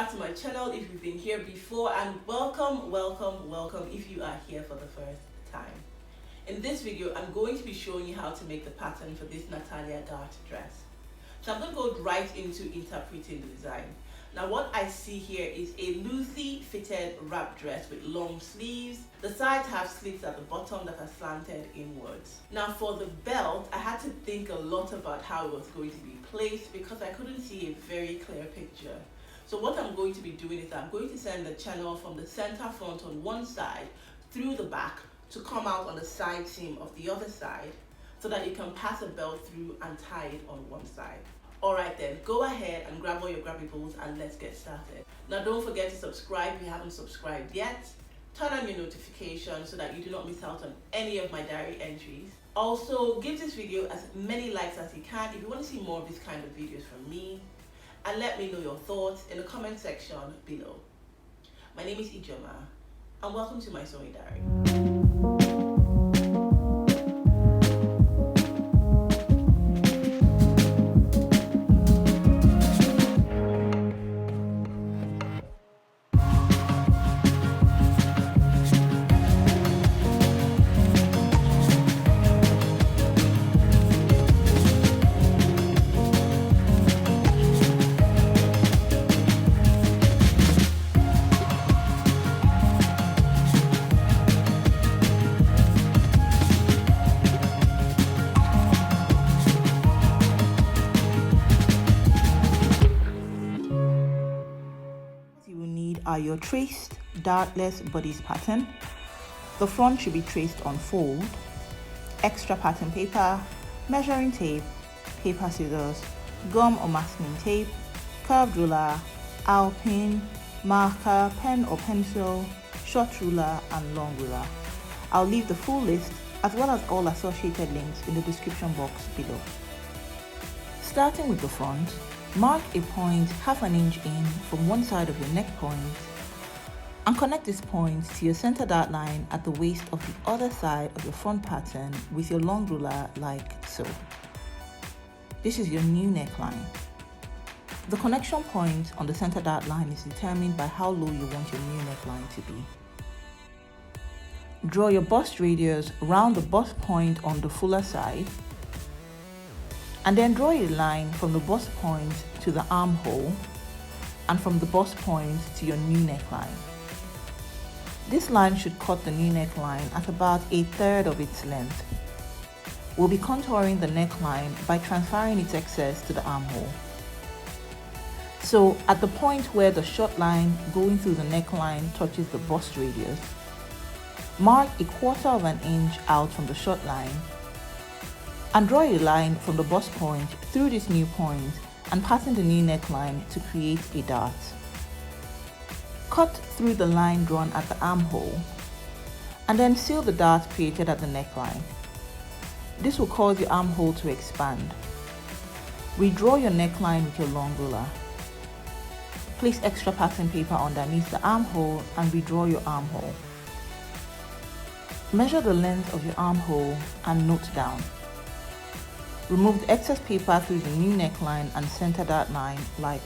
back to my channel if you've been here before, and welcome if you are here for the first time. In this video, I'm going to be showing you how to make the pattern for this Natalia Gart dress. So I'm going to go right into interpreting the design. Now what I see here is a loosely fitted wrap dress with long sleeves. The sides have slits at the bottom that are slanted inwards. Now for the belt, I had to think a lot about how it was going to be placed because I couldn't see a very clear picture. So what I'm going to be doing is I'm going to send the channel from the center front on one side through the back to come out on the side seam of the other side so that you can pass a belt through and tie it on one side. Alright then, go ahead and grab all your grabbables and let's get started. Now don't forget to subscribe if you haven't subscribed yet. Turn on your notifications so that you do not miss out on any of my diary entries. Also, give this video as many likes as you can if you want to see more of this kind of videos from me. And let me know your thoughts in the comment section below. My name is Ijeoma, and welcome to my sewing diary. Are your traced dartless bodice pattern. The front should be traced on fold, extra pattern paper, measuring tape, paper scissors, gum or masking tape, curved ruler, owl pin, marker, pen or pencil, short ruler and long ruler. I'll leave the full list as well as all associated links in the description box below. Starting with the front, mark a point half an inch in from one side of your neck point and connect this point to your center dart line at the waist of the other side of your front pattern with your long ruler like so. This is your new neckline. The connection point on the center dart line is determined by how low you want your new neckline to be. Draw your bust radius round the bust point on the fuller side, and then draw a line from the bust point to the armhole and from the bust point to your new neckline. This line should cut the new neckline at about 1/3 of its length. We'll be contouring the neckline by transferring its excess to the armhole. So at the point where the short line going through the neckline touches the bust radius, mark 1/4 inch out from the short line and draw a line from the bust point through this new point and pattern the new neckline to create a dart. Cut through the line drawn at the armhole and then seal the dart created at the neckline. This will cause your armhole to expand. Redraw your neckline with your long ruler. Place extra pattern paper underneath the armhole and redraw your armhole. Measure the length of your armhole and note down. Remove the excess paper through the new neckline and center dart line like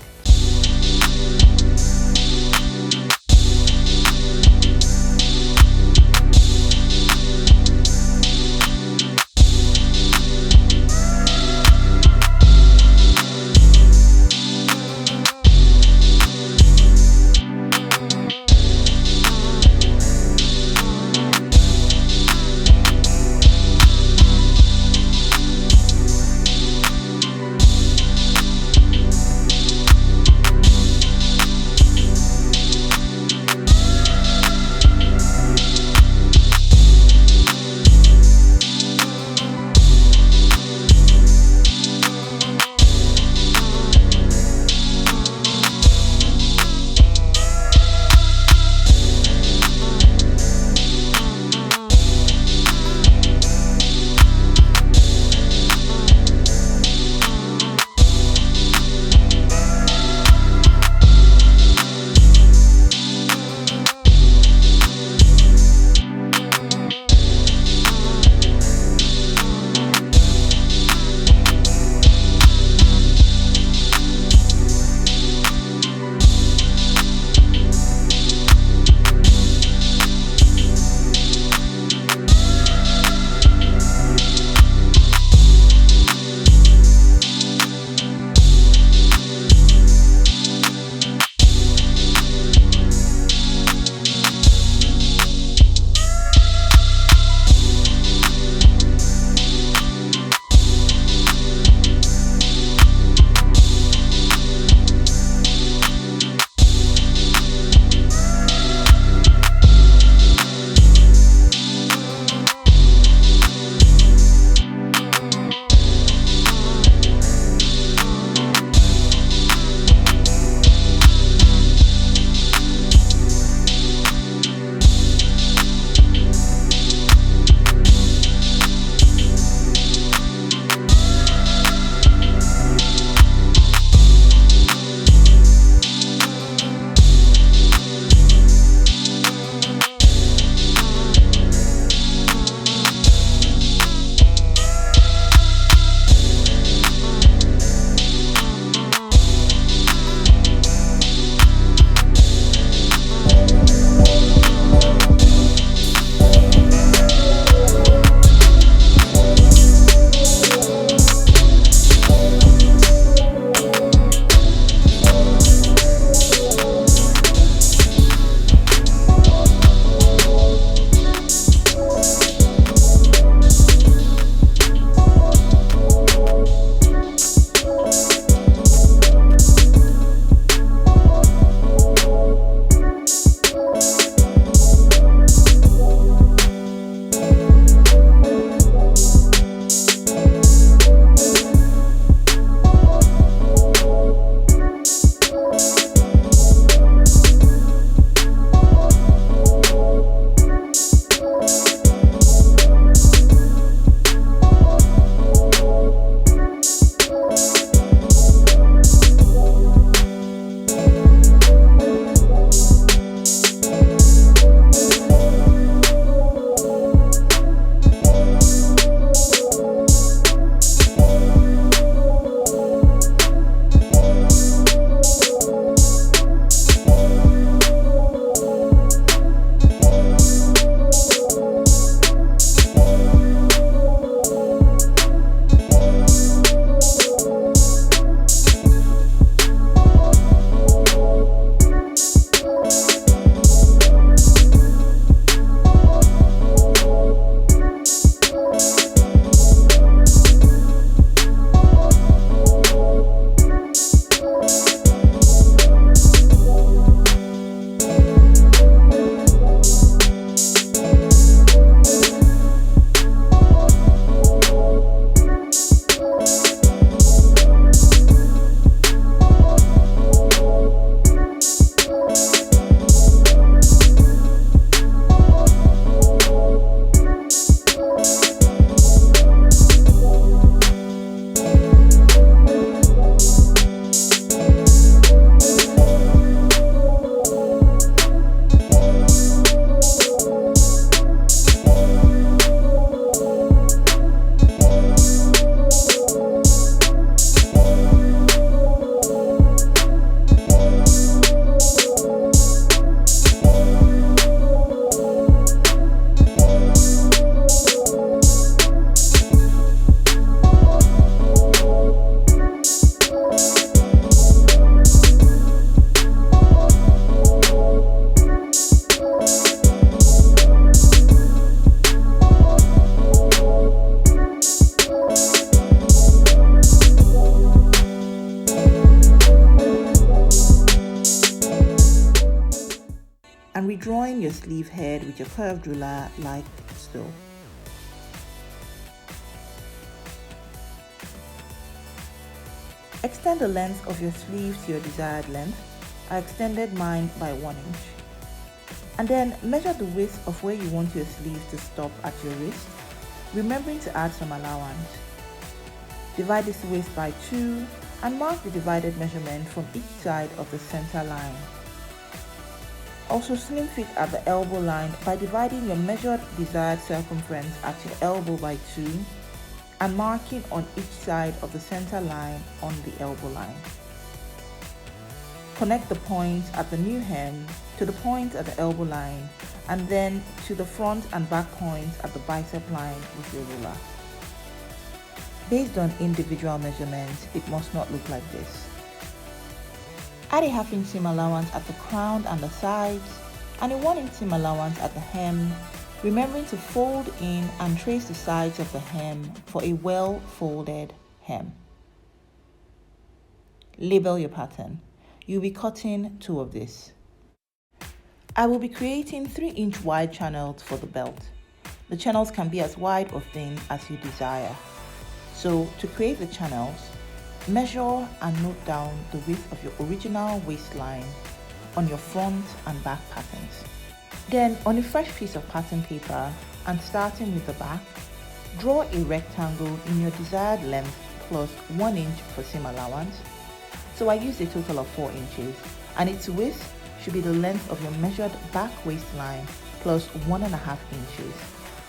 drawing your sleeve head with your curved ruler like so. Extend the length of your sleeve to your desired length. I extended mine by 1 inch. And then measure the width of where you want your sleeve to stop at your wrist, remembering to add some allowance. Divide this width by 2 and mark the divided measurement from each side of the center line. Also slim fit at the elbow line by dividing your measured desired circumference at your elbow by 2 and marking on each side of the center line on the elbow line. Connect the points at the new hem to the points at the elbow line and then to the front and back points at the bicep line with your ruler. Based on individual measurements, it must not look like this. Add a 1/2 inch seam allowance at the crown and the sides and a 1 inch seam allowance at the hem, remembering to fold in and trace the sides of the hem for a well folded hem. Label your pattern. You'll be cutting 2 of this. I will be creating 3-inch wide channels for the belt. The channels can be as wide or thin as you desire. So to create the channels, measure and note down the width of your original waistline on your front and back patterns. Then on a fresh piece of pattern paper and starting with the back, draw a rectangle in your desired length plus 1 inch for seam allowance. So I used a total of 4 inches and its width should be the length of your measured back waistline plus 1.5 inches,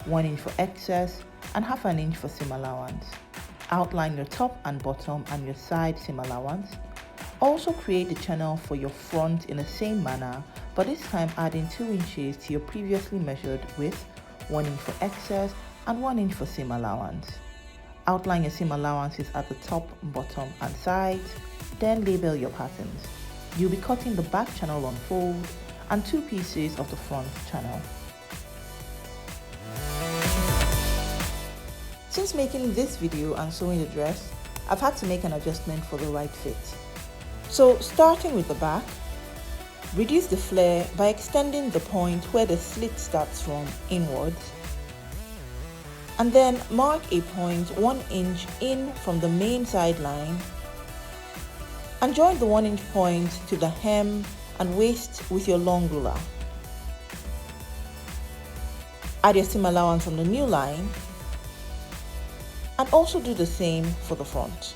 1 inch for excess and 1/2 inch for seam allowance. Outline your top and bottom and your side seam allowance. Also create the channel for your front in the same manner, but this time adding 2 inches to your previously measured width, 1 inch for excess and 1 inch for seam allowance. Outline your seam allowances at the top, bottom and sides, then label your patterns. You'll be cutting the back channel on fold and 2 pieces of the front channel. Since making this video and sewing the dress, I've had to make an adjustment for the right fit. So starting with the back, reduce the flare by extending the point where the slit starts from inwards, and then mark a point 1 inch in from the main side line and join the 1 inch point to the hem and waist with your long ruler. Add your seam allowance on the new line and also do the same for the front.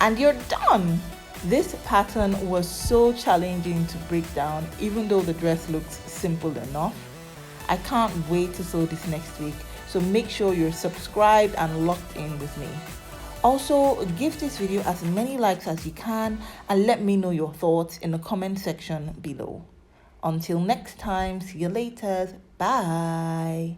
And you're done! This pattern was so challenging to break down, even though the dress looks simple enough. I can't wait to sew this next week, so make sure you're subscribed and locked in with me. Also, give this video as many likes as you can and let me know your thoughts in the comment section below. Until next time, see you later. Bye.